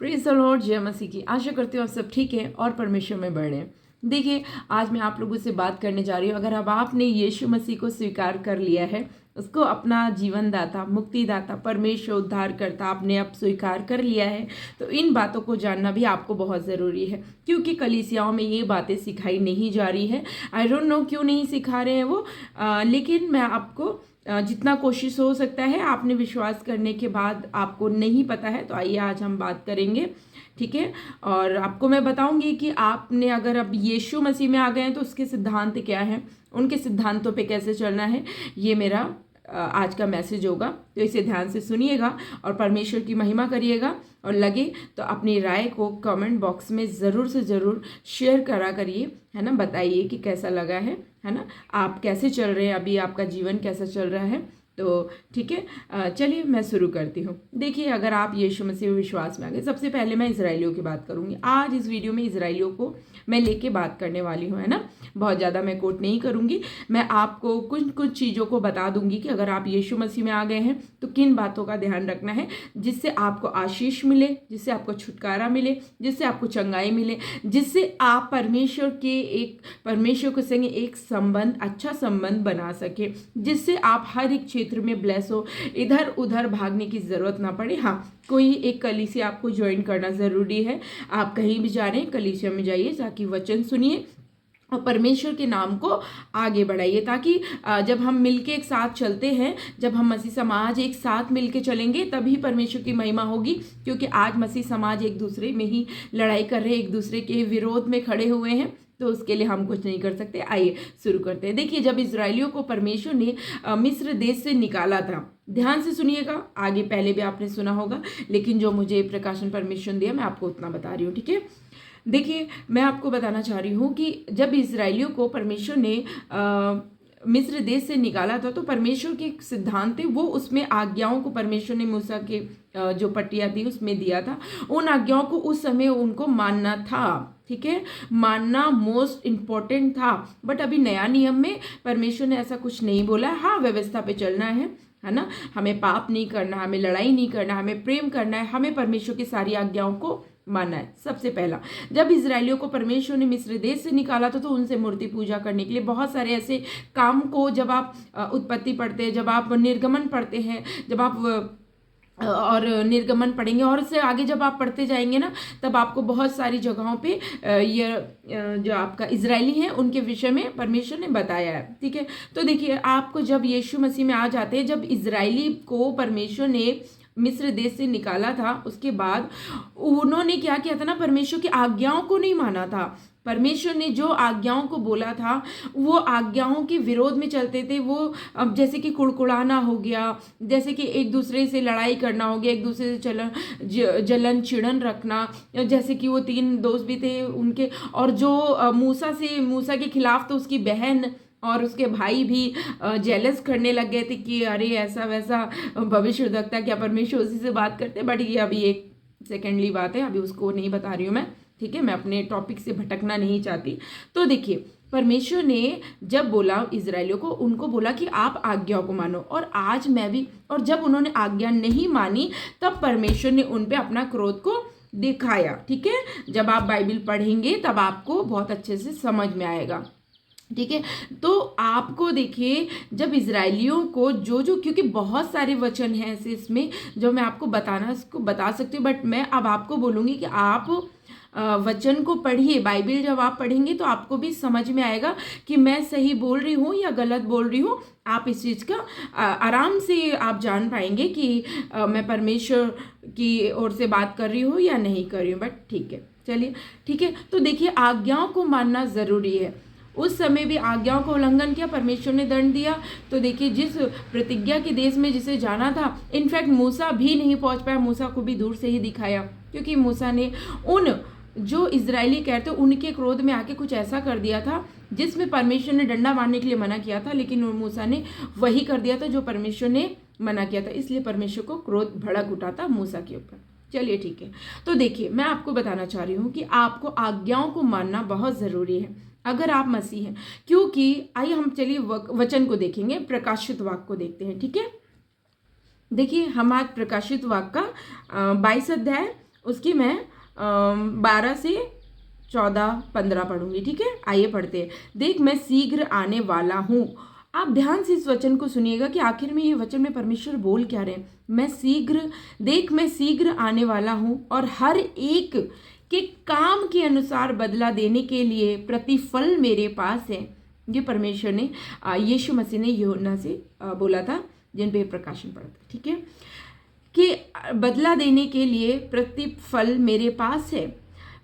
Praise the Lord, जय मसीह की। आशा करती हूँ आप सब ठीक हैं और परमेश्वर में बढ़ रहे हैं। देखिए, आज मैं आप लोगों से बात करने जा रही हूँ। अगर अब आपने यीशु मसीह को स्वीकार कर लिया है, उसको अपना जीवन दाता, मुक्तिदाता, परमेश्वर, उद्धारकर्ता आपने अब स्वीकार कर लिया है, तो इन बातों को जानना भी आपको बहुत ज़रूरी है, क्योंकि कलीसियाओं में ये बातें सिखाई नहीं जा रही है। आई डोंट नो क्यों नहीं सिखा रहे हैं वो, लेकिन मैं आपको जितना कोशिश हो सकता है, आपने विश्वास करने के बाद आपको नहीं पता है तो आइए आज हम बात करेंगे, ठीक है। और आपको मैं बताऊंगी कि आपने अगर अब यीशु मसीह में आ गए हैं तो उसके सिद्धांत क्या हैं, उनके सिद्धांतों पे कैसे चलना है। ये मेरा आज का मैसेज होगा, तो इसे ध्यान से सुनिएगा और परमेश्वर की महिमा करिएगा। और लगे तो अपनी राय को कमेंट बॉक्स में ज़रूर से ज़रूर शेयर करा करिए, है ना। बताइए कि कैसा लगा है ना। आप कैसे चल रहे हैं, अभी आपका जीवन कैसा चल रहा है। तो ठीक है, चलिए मैं शुरू करती हूँ। देखिए, अगर आप यीशु मसीह में विश्वास में आ गए, सबसे पहले मैं इजराइलियों की बात करूँगी। आज इस वीडियो में इजराइलियों को मैं लेके बात करने वाली हूँ, है ना। बहुत ज़्यादा मैं कोट नहीं करूँगी, मैं आपको कुछ कुछ चीज़ों को बता दूंगी कि अगर आप यीशु मसीह में आ गए हैं तो किन बातों का ध्यान रखना है, जिससे आपको आशीष मिले, जिससे आपको छुटकारा मिले, जिससे आपको चंगाई मिले, जिससे आप परमेश्वर के संग एक संबंध, अच्छा संबंध बना सके, जिससे आप हर एक क्षेत्र में ब्लेस हो, इधर उधर भागने की जरूरत ना पड़े। हाँ, कोई एक कलीसिया आपको ज्वाइन करना जरूरी है। आप कहीं भी जा रहे हैं, कलीसिया में जाइए, ताकि वचन सुनिए और परमेश्वर के नाम को आगे बढ़ाइए, ताकि जब हम मिलके एक साथ चलते हैं, जब हम मसीह समाज एक साथ मिलके चलेंगे, तभी परमेश्वर की महिमा होगी। क्योंकि आज मसीह समाज एक दूसरे में ही लड़ाई कर रहे हैं, एक दूसरे के विरोध में खड़े हुए हैं, तो उसके लिए हम कुछ नहीं कर सकते। आइए शुरू करते हैं। देखिए, जब इजराइलियों को परमेश्वर ने मिस्र देश से निकाला था, ध्यान से सुनिएगा, आगे पहले भी आपने सुना होगा, लेकिन जो मुझे प्रकाशन परमेश्वर दिया मैं आपको उतना बता रही हूँ, ठीक है। देखिए, मैं आपको बताना चाह रही हूँ कि जब इजराइलियों को परमेश्वर ने मिस्र देश से निकाला था, तो परमेश्वर के सिद्धांत थे, वो उसमें आज्ञाओं को परमेश्वर ने मूसा के जो पट्टियाँ थी उसमें दिया था। उन आज्ञाओं को उस समय उनको मानना था, ठीक है, मानना मोस्ट इम्पॉर्टेंट था। बट अभी नया नियम में परमेश्वर ने ऐसा कुछ नहीं बोला। हाँ, व्यवस्था पे चलना है ना, हमें पाप नहीं करना, हमें लड़ाई नहीं करना, हमें प्रेम करना है, हमें परमेश्वर की सारी आज्ञाओं को मानना है। सबसे पहला, जब इजराइलियों को परमेश्वर ने मिस्र देश से निकाला था, तो उनसे मूर्ति पूजा करने के लिए बहुत सारे ऐसे काम को, जब आप उत्पत्ति पढ़ते हैं, जब आप निर्गमन पढ़ते हैं, जब आप और निर्गमन पढ़ेंगे और उससे आगे जब आप पढ़ते जाएंगे ना, तब आपको बहुत सारी जगहों पे ये जो आपका इजरायली है उनके विषय में परमेश्वर ने बताया है, ठीक है। तो देखिए, आपको जब यीशु मसीह में आ जाते हैं, जब इजरायली को परमेश्वर ने मिस्र देश से निकाला था, उसके बाद उन्होंने क्या किया था ना, परमेश्वर की आज्ञाओं को नहीं माना था। परमेश्वर ने जो आज्ञाओं को बोला था, वो आज्ञाओं के विरोध में चलते थे। वो अब जैसे कि कुड़कुड़ाना हो गया, जैसे कि एक दूसरे से लड़ाई करना हो गया, एक दूसरे से जलन चिड़न रखना, जैसे कि वो 3 दोस्त भी थे उनके, और जो मूसा के खिलाफ तो उसकी बहन और उसके भाई भी जेलस करने लग गए थे कि अरे ऐसा वैसा भविष्यवक्ता, क्या परमेश्वर उसी से बात करते। बट ये अभी एक सेकेंडली बात है, अभी उसको नहीं बता रही हूँ मैं, ठीक है। मैं अपने टॉपिक से भटकना नहीं चाहती। तो देखिए, परमेश्वर ने जब बोला इजराइलियों को, उनको बोला कि आप आज्ञाओं को मानो, और आज मैं भी, और जब उन्होंने आज्ञा नहीं मानी, तब परमेश्वर ने उन पे अपना क्रोध को दिखाया, ठीक है। जब आप बाइबल पढ़ेंगे तब आपको बहुत अच्छे से समझ में आएगा, ठीक है। तो आपको देखिए, जब इजरायलियों को जो क्योंकि बहुत सारे वचन हैं ऐसे इसमें जो मैं आपको बता सकती हूँ, बट मैं अब आपको बोलूँगी कि आप वचन को पढ़िए। बाइबल जब आप पढ़ेंगे तो आपको भी समझ में आएगा कि मैं सही बोल रही हूँ या गलत बोल रही हूँ। आप इस चीज़ का आराम से आप जान पाएंगे कि मैं परमेश्वर की ओर से बात कर रही हूँ या नहीं कर रही हूँ। बट ठीक है, चलिए, ठीक है। तो देखिए, आज्ञाओं को मानना ज़रूरी है। उस समय भी आज्ञाओं का उल्लंघन किया, परमेश्वर ने दंड दिया। तो देखिए, जिस प्रतिज्ञा के देश में जिसे जाना था, इनफैक्ट मूसा भी नहीं पहुंच पाया, मूसा को भी दूर से ही दिखाया, क्योंकि मूसा ने उन जो इजरायली कहते उनके क्रोध में आके कुछ ऐसा कर दिया था जिसमें परमेश्वर ने डंडा मारने के लिए मना किया था, लेकिन मूसा ने वही कर दिया था जो परमेश्वर ने मना किया था। इसलिए परमेश्वर को क्रोध भड़क उठा था मूसा के ऊपर। चलिए, ठीक है। तो देखिए, मैं आपको बताना चाह रही हूँ कि आपको आज्ञाओं को मानना बहुत ज़रूरी है अगर आप मसीह हैं। क्योंकि आइए हम चलिए वचन को देखेंगे, प्रकाशित वाक्य को देखते हैं, ठीक है। देखिए, हम आज प्रकाशित वाक्य का 22 अध्याय उसकी मैं 12 से 14-15 पढ़ूंगी। ठीक है, आइए पढ़ते हैं। देख मैं शीघ्र आने वाला हूँ। आप ध्यान से इस वचन को सुनिएगा कि आखिर में ये वचन में परमेश्वर बोल क्या रहे हैं। मैं शीघ्र आने वाला हूँ और हर एक के काम के अनुसार बदला देने के लिए प्रतिफल मेरे पास है। ये परमेश्वर ने यीशु मसीह ने यूहन्ना से बोला था, जिन पे प्रकाशन पड़ा था। ठीक है, कि बदला देने के लिए प्रतिफल मेरे पास है।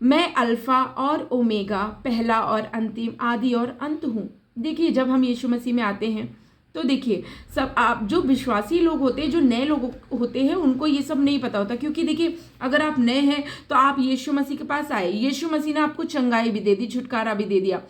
मैं अल्फा और ओमेगा, पहला और अंतिम, आदि और अंत हूँ। देखिए, जब हम यीशु मसीह में आते हैं तो देखिए, सब आप जो विश्वासी लोग होते हैं, जो नए लोग होते हैं, उनको ये सब नहीं पता होता। क्योंकि देखिए, अगर आप नए हैं तो आप यीशु मसीह के पास आए, यीशु मसीह ने आपको चंगाई भी दे दी, छुटकारा भी दे दिया।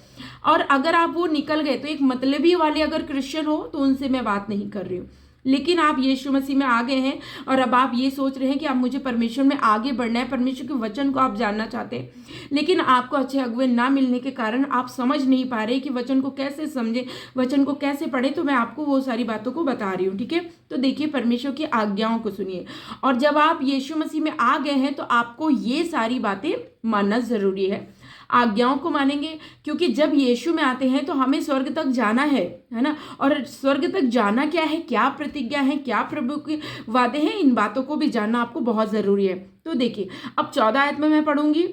और अगर आप वो निकल गए तो एक मतलबी वाले अगर क्रिश्चियन हो तो उनसे मैं बात नहीं कर रही हूँ। लेकिन आप यीशु मसीह में आ गए हैं और अब आप ये सोच रहे हैं कि अब मुझे परमेश्वर में आगे बढ़ना है, परमेश्वर के वचन को आप जानना चाहते हैं, लेकिन आपको अच्छे अगुवे ना मिलने के कारण आप समझ नहीं पा रहे कि वचन को कैसे समझे, वचन को कैसे पढ़े। तो मैं आपको वो सारी बातों को बता रही हूँ। ठीक है, तो देखिए, परमेश्वर की आज्ञाओं को सुनिए। और जब आप यीशु मसीह में आ गए हैं तो आपको ये सारी बातें मानना जरूरी है। आज्ञाओं को मानेंगे, क्योंकि जब यीशु में आते हैं तो हमें स्वर्ग तक जाना है ना। और स्वर्ग तक जाना क्या है, क्या प्रतिज्ञा है, क्या प्रभु के वादे हैं, इन बातों को भी जानना आपको बहुत जरूरी है। तो देखिए, अब 14 आयत में मैं पढ़ूंगी।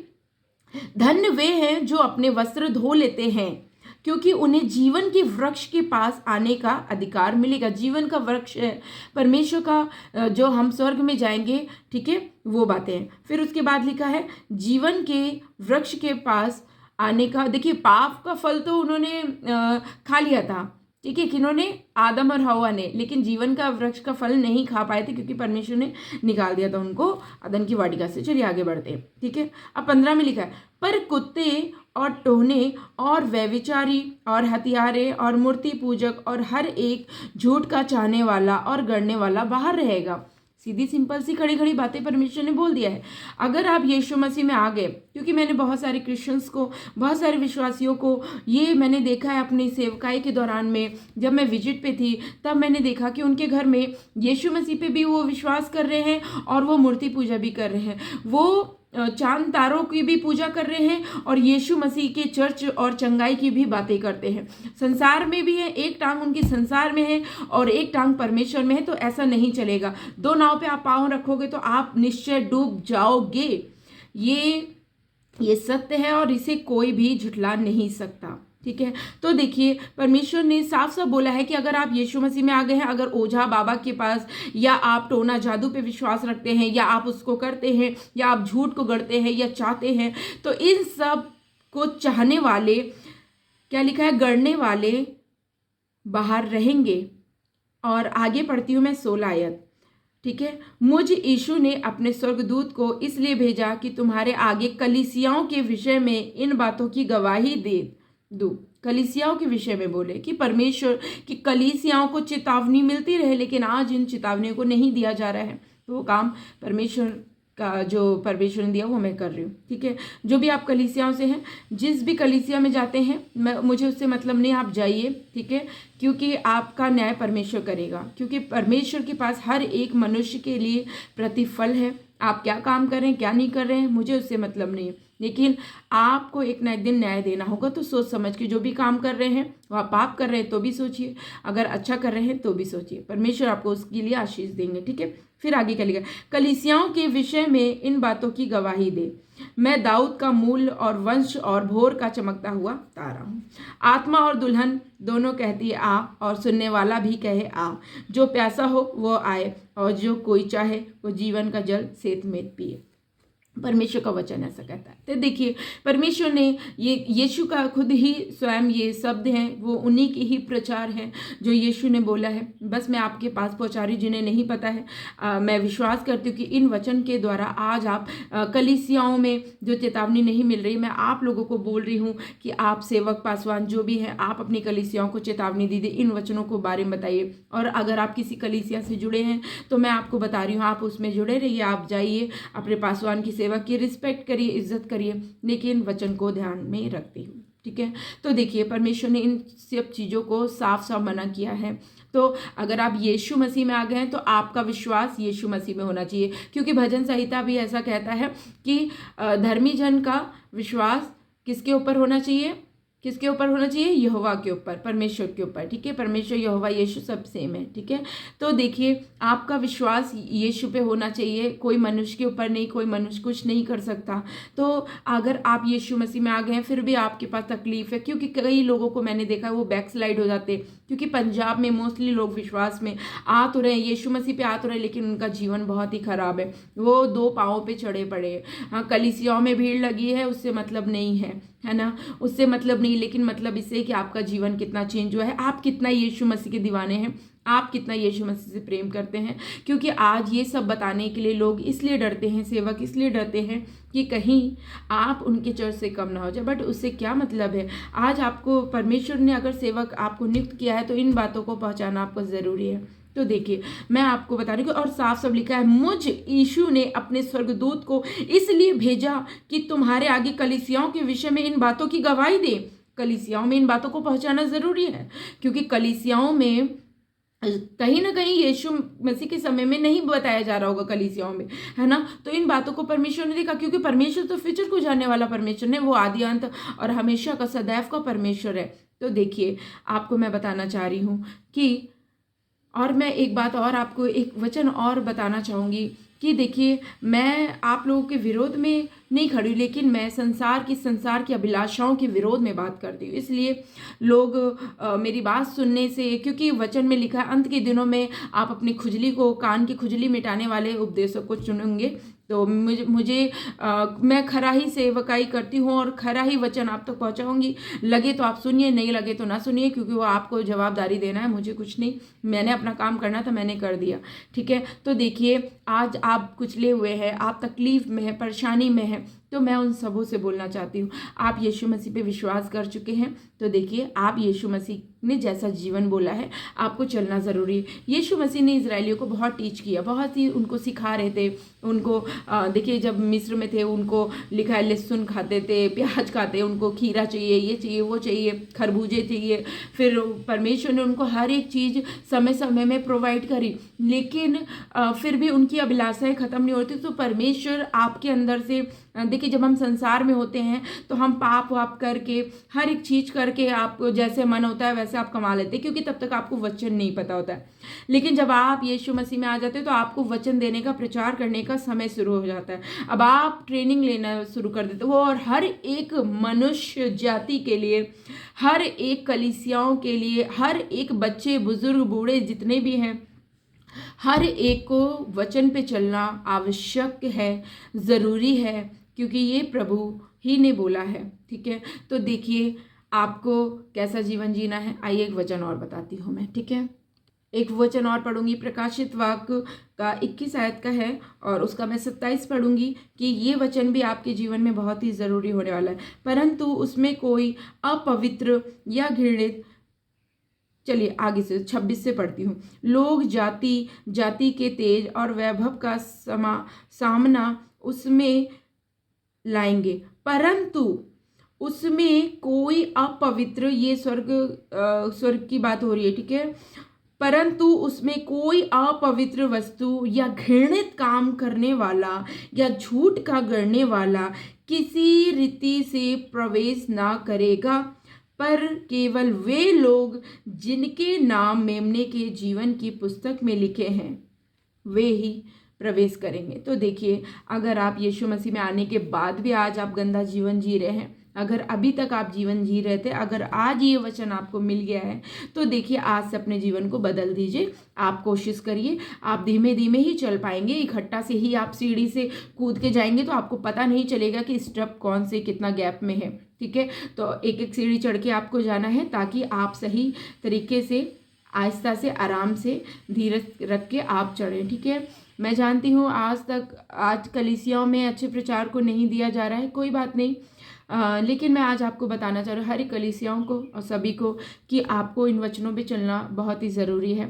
धन्य वे हैं जो अपने वस्त्र धो लेते हैं, क्योंकि उन्हें जीवन के वृक्ष के पास आने का अधिकार मिलेगा। जीवन का वृक्ष है परमेश्वर का, जो हम स्वर्ग में जाएंगे। ठीक है, वो बातें हैं। फिर उसके बाद लिखा है जीवन के वृक्ष के पास आने का। देखिए, पाप का फल तो उन्होंने खा लिया था। ठीक है, किन्होंने? आदम और हवा ने। लेकिन जीवन का वृक्ष का फल नहीं खा पाए थे, क्योंकि परमेश्वर ने निकाल दिया था उनको अदन की वाटिका से। चलिए आगे बढ़ते हैं। ठीक है, अब 15 में लिखा है, पर कुत्ते और टोहने और व्यभिचारी और हत्यारे और मूर्ति पूजक और हर एक झूठ का चाहने वाला और गढ़ने वाला बाहर रहेगा। सीधी सिंपल सी खड़ी खड़ी बातें परमेश्वर ने बोल दिया है। अगर आप यीशु मसीह में आ गए, क्योंकि मैंने बहुत सारे क्रिश्चियंस को, बहुत सारे विश्वासियों को, ये मैंने देखा है अपनी सेवकाई के दौरान में, जब मैं विजिट पे थी तब मैंने देखा कि उनके घर में यीशु मसीह पे भी वो विश्वास कर रहे हैं और वो मूर्ति पूजा भी कर रहे हैं, वो चांद तारों की भी पूजा कर रहे हैं और यीशु मसीह के चर्च और चंगाई की भी बातें करते हैं। संसार में भी है, एक टांग उनकी संसार में है और एक टांग परमेश्वर में है। तो ऐसा नहीं चलेगा। दो नाव पे आप पाँव रखोगे तो आप निश्चय डूब जाओगे। ये सत्य है और इसे कोई भी झुठला नहीं सकता। ठीक है, तो देखिए, परमेश्वर ने साफ साफ बोला है कि अगर आप यीशु मसीह में आ गए हैं, अगर ओझा बाबा के पास या आप टोना जादू पे विश्वास रखते हैं या आप उसको करते हैं या आप झूठ को गढ़ते हैं या चाहते हैं, तो इन सब को चाहने वाले, क्या लिखा है, गढ़ने वाले बाहर रहेंगे। और आगे पढ़ती हूँ मैं 16 आयत। ठीक है, मुझ यीशु ने अपने स्वर्गदूत को इसलिए भेजा कि तुम्हारे आगे कलीसियाओं के विषय में इन बातों की गवाही दे दूं। कलीसियाओं के विषय में बोले कि परमेश्वर की कलीसियाओं को चेतावनी मिलती रहे, लेकिन आज इन चेतावनियों को नहीं दिया जा रहा है। तो वो काम परमेश्वर का, जो परमेश्वर ने दिया, वो मैं कर रही हूँ। ठीक है, जो भी आप कलीसियाओं से हैं, जिस भी कलीसिया में जाते हैं, मुझे उससे मतलब नहीं, आप जाइए। ठीक है, क्योंकि आपका न्याय परमेश्वर करेगा, क्योंकि परमेश्वर के पास हर एक मनुष्य के लिए प्रतिफल है। आप क्या काम कर रहे हैं, क्या नहीं कर रहे हैं, मुझे उससे मतलब नहीं है, लेकिन आपको एक ना एक दिन न्याय देना होगा। तो सोच समझ के जो भी काम कर रहे हैं, वह पाप कर रहे हैं तो भी सोचिए, अगर अच्छा कर रहे हैं तो भी सोचिए, परमेश्वर आपको उसके लिए आशीष देंगे। ठीक है, फिर आगे क्या लिखा, कलीसियाओं के विषय में इन बातों की गवाही दे। मैं दाऊद का मूल और वंश और भोर का चमकता हुआ तारा हूँ। आत्मा और दुल्हन दोनों कहती है आ, और सुनने वाला भी कहे आ। जो प्यासा हो वो आए, और जो कोई चाहे वो जीवन का जल सेतमेत पिए। परमेश्वर का वचन ऐसा कहता है। तो देखिए, परमेश्वर ने ये यीशु का खुद ही स्वयं ये शब्द हैं, वो उन्हीं की ही प्रचार है जो यीशु ने बोला है। बस मैं आपके पास पहुंचा रही, जिन्हें नहीं पता है। मैं विश्वास करती हूँ कि इन वचन के द्वारा आज आप कलीसियाओं में जो चेतावनी नहीं मिल रही, मैं आप लोगों को बोल रही हूँ कि आप सेवक पासवान जो भी हैं, आप अपनी कलीसियाओं को चेतावनी दीजिए, इन वचनों को बारे में बताइए। और अगर आप किसी कलीसिया से जुड़े हैं तो मैं आपको बता रही हूँ, आप उसमें जुड़े रहिए, आप जाइए, अपने पासवान की सेवा की रिस्पेक्ट करिए, इज्जत करिए, लेकिन वचन को ध्यान में रखते हुए। ठीक है। तो देखिए परमेश्वर ने इन सब चीज़ों को साफ साफ मना किया है। तो अगर आप यीशु मसीह में आ गए हैं तो आपका विश्वास यीशु मसीह में होना चाहिए, क्योंकि भजन संहिता भी ऐसा कहता है कि धर्मी जन का विश्वास किसके ऊपर होना चाहिए, किसके ऊपर होना चाहिए, यहोवा के ऊपर, परमेश्वर के ऊपर, ठीक है। परमेश्वर, यहोवा, यीशु सब सेम है, ठीक है। तो देखिए आपका विश्वास यीशु पे होना चाहिए, कोई मनुष्य के ऊपर नहीं, कोई मनुष्य कुछ नहीं कर सकता। तो अगर आप यीशु मसीह में आ गए हैं फिर भी आपके पास तकलीफ है, क्योंकि कई लोगों को मैंने देखा वो बैकस्लाइड हो जाते हैं, क्योंकि पंजाब में मोस्टली लोग विश्वास में आ तो रहे हैं, यीशु मसीह पे आ तो रहे हैं, लेकिन उनका जीवन बहुत ही खराब है, वो दो पाँवों पे चढ़े पड़े हैं। हाँ, कलीसियाओं में भीड़ लगी है उससे मतलब नहीं है ना, उससे मतलब नहीं, लेकिन मतलब इससे कि आपका जीवन कितना चेंज हुआ है, आप कितना यीशु मसीह के दीवाने हैं, आप कितना यीशु मसीह से प्रेम करते हैं। क्योंकि आज ये सब बताने के लिए लोग इसलिए डरते हैं, सेवक इसलिए डरते हैं कि कहीं आप उनके चर्च से कम ना हो जाए, बट उससे क्या मतलब है। आज आपको परमेश्वर ने अगर सेवक आपको नियुक्त किया है तो इन बातों को पहचानना आपको ज़रूरी है। तो देखिए मैं आपको बता रही हूँ, और साफ साफ लिखा है, मुझ यीशु ने अपने स्वर्गदूत को इसलिए भेजा कि तुम्हारे आगे कलीसियाओं के विषय में इन बातों की गवाही दे। कलीसियाओं में इन बातों को पहुंचाना जरूरी है, क्योंकि कलीसियाओं में कहीं ना कहीं यीशु मसीह के समय में नहीं बताया जा रहा होगा कलीसियाओं में, है ना। तो इन बातों को परमेश्वर ने देखा, क्योंकि परमेश्वर तो फ्यूचर को जानने वाला परमेश्वर ने, वो आदि अंत और हमेशा का सदैव का परमेश्वर है। तो देखिए आपको मैं बताना चाह रही हूँ कि, और मैं एक बात और आपको एक वचन और बताना चाहूँगी कि देखिए मैं आप लोगों के विरोध में नहीं खड़ी, लेकिन मैं संसार की अभिलाषाओं के विरोध में बात करती हूँ। इसलिए लोग मेरी बात सुनने से, क्योंकि वचन में लिखा है अंत के दिनों में आप अपनी खुजली को, कान की खुजली मिटाने वाले उपदेशों को चुनेंगे। तो मुझे मैं खरा ही सेवकाई करती हूँ और खरा ही वचन आप तक पहुँचाऊँगी। लगे तो आप सुनिए, नहीं लगे तो ना सुनिए, क्योंकि वो आपको जवाबदारी देना है, मुझे कुछ नहीं। मैंने अपना काम करना था, मैंने कर दिया, ठीक है। तो देखिए आज आप कुचले हुए हैं, आप तकलीफ में हैं, परेशानी में हैं, तो मैं उन सबों से बोलना चाहती हूँ, आप यीशु मसीह पे विश्वास कर चुके हैं तो देखिए आप यीशु मसीह ने जैसा जीवन बोला है आपको चलना ज़रूरी है। यीशु मसीह ने इजरायलियों को बहुत टीच किया, बहुत ही उनको सिखा रहे थे। उनको देखिए जब मिस्र में थे उनको लिखा है लहसुन खाते थे, प्याज खाते, उनको खीरा चाहिए, ये चाहिए, वो चाहिए, खरबूजे चाहिए। फिर परमेश्वर ने उनको हर एक चीज़ समय समय में प्रोवाइड करी, लेकिन फिर भी उनकी अभिलाषाएं ख़त्म नहीं होती। तो परमेश्वर आपके अंदर से, देखिए जब हम संसार में होते हैं तो हम पाप वाप करके हर एक चीज़ करके आपको जैसे मन होता है वैसे आप कमा लेते हैं, क्योंकि तब तक आपको वचन नहीं पता होता है। लेकिन जब आप यीशु मसीह में आ जाते हैं तो आपको वचन देने का, प्रचार करने का समय शुरू हो जाता है। अब आप ट्रेनिंग लेना शुरू कर देते हो, और हर एक मनुष्य जाति के लिए, हर एक कलीसियाओं के लिए, हर एक बच्चे, बुजुर्ग, बूढ़े जितने भी हैं, हर एक को वचन पे चलना आवश्यक है, ज़रूरी है, क्योंकि ये प्रभु ही ने बोला है, ठीक है। तो देखिए आपको कैसा जीवन जीना है। आइए एक वचन और बताती हूँ मैं, ठीक है। एक वचन और पढ़ूंगी, प्रकाशित वाक्य का 21 आयत का है, और उसका मैं 27 पढ़ूंगी कि ये वचन भी आपके जीवन में बहुत ही ज़रूरी होने वाला है। परंतु उसमें कोई अपवित्र या घृणित, चलिए आगे से 26 से पढ़ती हूँ। लोग जाति जाति के तेज और वैभव का सामना उसमें लाएंगे, परंतु उसमें कोई अपवित्र, ये स्वर्ग की बात हो रही है, ठीक है। परंतु उसमें कोई अपवित्र वस्तु या घृणित काम करने वाला या झूठ का गढ़ने वाला किसी रीति से प्रवेश ना करेगा, पर केवल वे लोग जिनके नाम मेमने के जीवन की पुस्तक में लिखे हैं वे ही प्रवेश करेंगे। तो देखिए अगर आप यीशु मसीह में आने के बाद भी आज आप गंदा जीवन जी रहे हैं, अगर अभी तक आप जीवन जी रहे थे, अगर आज ये वचन आपको मिल गया है तो देखिए आज से अपने जीवन को बदल दीजिए। आप कोशिश करिए, आप धीमे धीमे ही चल पाएंगे। इकट्ठा से ही आप सीढ़ी से कूद के जाएंगे तो आपको पता नहीं चलेगा कि स्टेप कौन से कितना गैप में है, ठीक है। तो एक एक सीढ़ी चढ़ के आपको जाना है, ताकि आप सही तरीके से, आहिस्ता से, आराम से, धीरज रख के आप चढ़ें, ठीक है। मैं जानती हूँ आज कलीसियाओं में अच्छे प्रचार को नहीं दिया जा रहा है, कोई बात नहीं, लेकिन मैं आज आपको बताना चाह रही हूँ हर एक कलीसियाओं को और सभी को कि आपको इन वचनों पे चलना बहुत ही ज़रूरी है।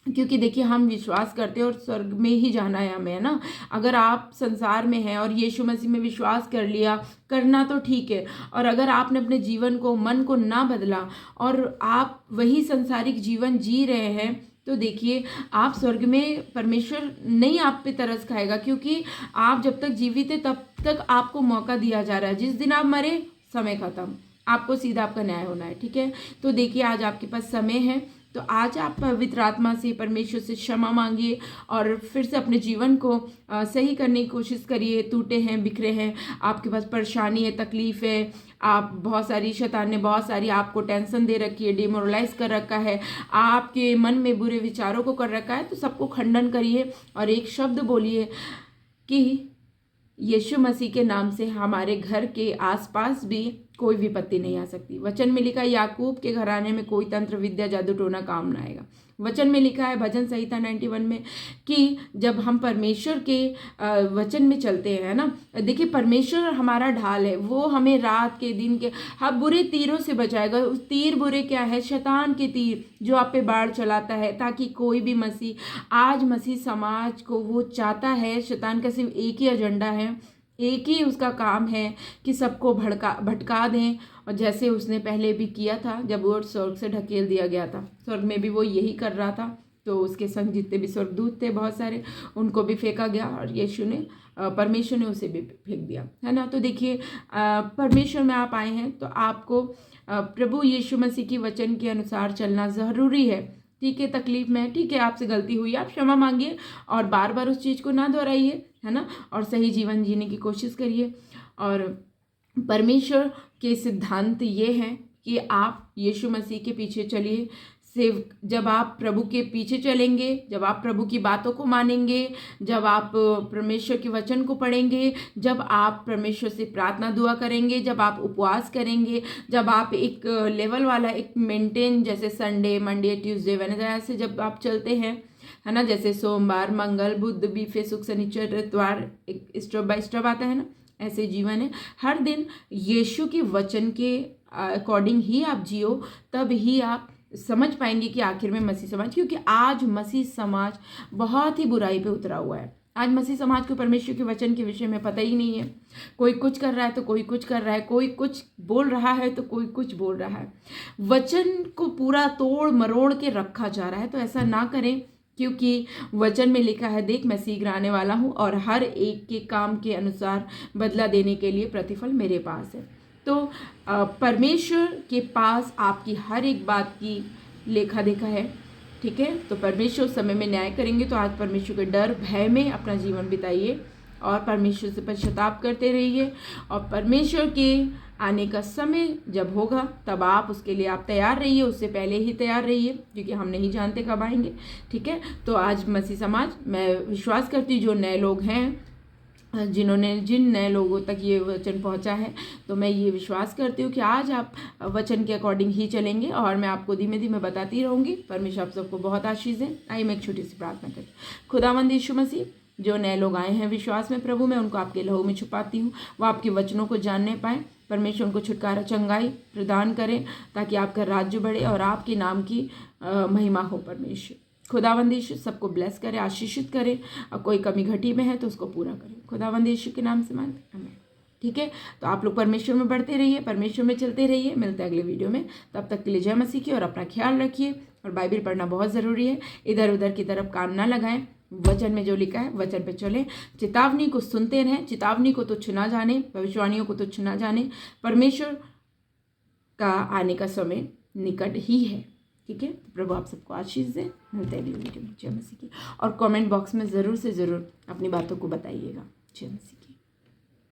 क्योंकि देखिए हम विश्वास करते हैं और स्वर्ग में ही जाना है हमें, है ना। अगर आप संसार में हैं और यीशु मसीह में विश्वास कर लिया, करना तो ठीक है, और अगर आपने अपने जीवन को, मन को ना बदला और आप वही संसारिक जीवन जी रहे हैं, तो देखिए आप स्वर्ग में परमेश्वर नहीं आप पे तरस खाएगा, क्योंकि आप जब तक जीवित है तब तक आपको मौका दिया जा रहा है। जिस दिन आप मरे, समय खत्म, आपको सीधा आपका न्याय होना है, ठीक है। तो देखिए आज आपके पास समय है, तो आज आप पवित्र आत्मा से, परमेश्वर से क्षमा मांगिए और फिर से अपने जीवन को सही करने की कोशिश करिए। टूटे हैं, बिखरे हैं, आपके पास परेशानी है, तकलीफ है, आप बहुत सारी, शैतान ने बहुत सारी आपको टेंशन दे रखी है, डिमोरलाइज कर रखा है, आपके मन में बुरे विचारों को कर रखा है, तो सबको खंडन करिए और एक शब्द बोलिए कि यीशु मसीह के नाम से हमारे घर के आसपास भी कोई विपत्ति नहीं आ सकती। वचन में लिखा है याकूब के घराने में कोई तंत्र विद्या जादू टोना काम ना आएगा। वचन में लिखा है भजन संहिता 91 में कि जब हम परमेश्वर के वचन में चलते हैं ना, देखिए परमेश्वर हमारा ढाल है, वो हमें रात के, दिन के हर बुरे तीरों से बचाएगा। उस तीर बुरे क्या है? शैतान के तीर जो आप पे बाढ़ चलाता है, ताकि कोई भी आज मसीह समाज को वो चाहता है, शैतान का सिर्फ एक ही एजेंडा है, एक ही उसका काम है कि सबको भटका दें। और जैसे उसने पहले भी किया था, जब वो स्वर्ग से ढकेल दिया गया था, स्वर्ग में भी वो यही कर रहा था। तो उसके संग जितने भी स्वर्गदूत थे बहुत सारे, उनको भी फेंका गया और यीशु ने, परमेश्वर ने उसे भी फेंक दिया, है ना। तो देखिए परमेश्वर में आप आए हैं तो आपको प्रभु यीशु मसीह की वचन के अनुसार चलना ज़रूरी है, ठीक है। तकलीफ में, ठीक है, आपसे गलती हुई, आप क्षमा मांगिए और बार बार उस चीज़ को ना दोहराइए, है ना, और सही जीवन जीने की कोशिश करिए। और परमेश्वर के सिद्धांत ये हैं कि आप यीशु मसीह के पीछे चलिए। सिर्फ जब आप प्रभु के पीछे चलेंगे, जब आप प्रभु की बातों को मानेंगे, जब आप परमेश्वर के वचन को पढ़ेंगे, जब आप परमेश्वर से प्रार्थना दुआ करेंगे, जब आप उपवास करेंगे, जब आप एक लेवल वाला एक मेंटेन, जैसे संडे, मंडे, ट्यूसडे, वेडनेसडे, ऐसे जब आप चलते हैं, है ना, जैसे सोमवार, मंगल, बुध, बीफे, शुक्र, शनिचर, इतवार, एक स्टेप बाय स्टेप आता है ना, ऐसे जीवन है। हर दिन यीशु के वचन के अकॉर्डिंग ही आप जियो, तब ही आप समझ पाएंगे कि आखिर में मसीह समाज, क्योंकि आज मसीह समाज बहुत ही बुराई पे उतरा हुआ है। आज मसीह समाज को परमेश्वर के वचन के विषय में पता ही नहीं है। कोई कुछ कर रहा है तो कोई कुछ कर रहा है, कोई कुछ बोल रहा है तो कोई कुछ बोल रहा है। वचन को पूरा तोड़ मरोड़ के रखा जा रहा है, तो ऐसा ना करें, क्योंकि वचन में लिखा है, देख मैं शीघ्र आने वाला हूँ और हर एक के काम के अनुसार बदला देने के लिए प्रतिफल मेरे पास है। तो परमेश्वर के पास आपकी हर एक बात की लेखा देखा है, ठीक है। तो परमेश्वर समय में न्याय करेंगे, तो आज परमेश्वर के डर भय में अपना जीवन बिताइए और परमेश्वर से पश्चाताप करते रहिए। और परमेश्वर के आने का समय जब होगा तब आप उसके लिए आप तैयार रहिए, उससे पहले ही तैयार रहिए, क्योंकि हम नहीं जानते कब आएंगे, ठीक है। तो आज मसीह समाज, मैं विश्वास करती हूँ जो नए लोग हैं, जिन नए लोगों तक ये वचन पहुंचा है, तो मैं ये विश्वास करती हूँ कि आज आप वचन के अकॉर्डिंग ही चलेंगे और मैं आपको धीमे धीमे बताती रहूँगी। परमेश्वर आप सबको बहुत आशीष दें। आइए मैं एक छोटी सी प्रार्थना करूँ। खुदावंद यीशु मसीह, जो नए लोग आए हैं विश्वास में प्रभु, मैं उनको आपके लहू में छुपाती हूँ, वो आपके वचनों को जानने पाएँ। परमेश्वर उनको छुटकारा, चंगाई प्रदान करें, ताकि आपका राज्य बढ़े और आपके नाम की महिमा हो। परमेश्वर खुदावंद यीशु सबको ब्लेस करे, आशीषित करे, और कोई कमी घटी में है तो उसको पूरा करे। खुदावंद यीशु के नाम से मांगते हैं, ठीक है। तो आप लोग परमेश्वर में बढ़ते रहिए, परमेश्वर में चलते रहिए। मिलते हैं अगले वीडियो में, तब तक के लिए जय मसीह की, और अपना ख्याल रखिए। और बाइबल पढ़ना बहुत ज़रूरी है, इधर उधर की तरफ कान ना लगाएं, वचन में जो लिखा है वचन पे चलें, चेतावनी को सुनते रहें, चेतावनी को तुच्छ ना जाने, भविष्यवाणियों को तुच्छ ना जाने। परमेश्वर का आने का समय निकट ही है, ठीक है। तो प्रभु आप सबको आशीष दें। मिलते हैं अगली वीडियो में। जय मसीह की। और कमेंट बॉक्स में ज़रूर से ज़रूर अपनी बातों को बताइएगा। जय मसीह की।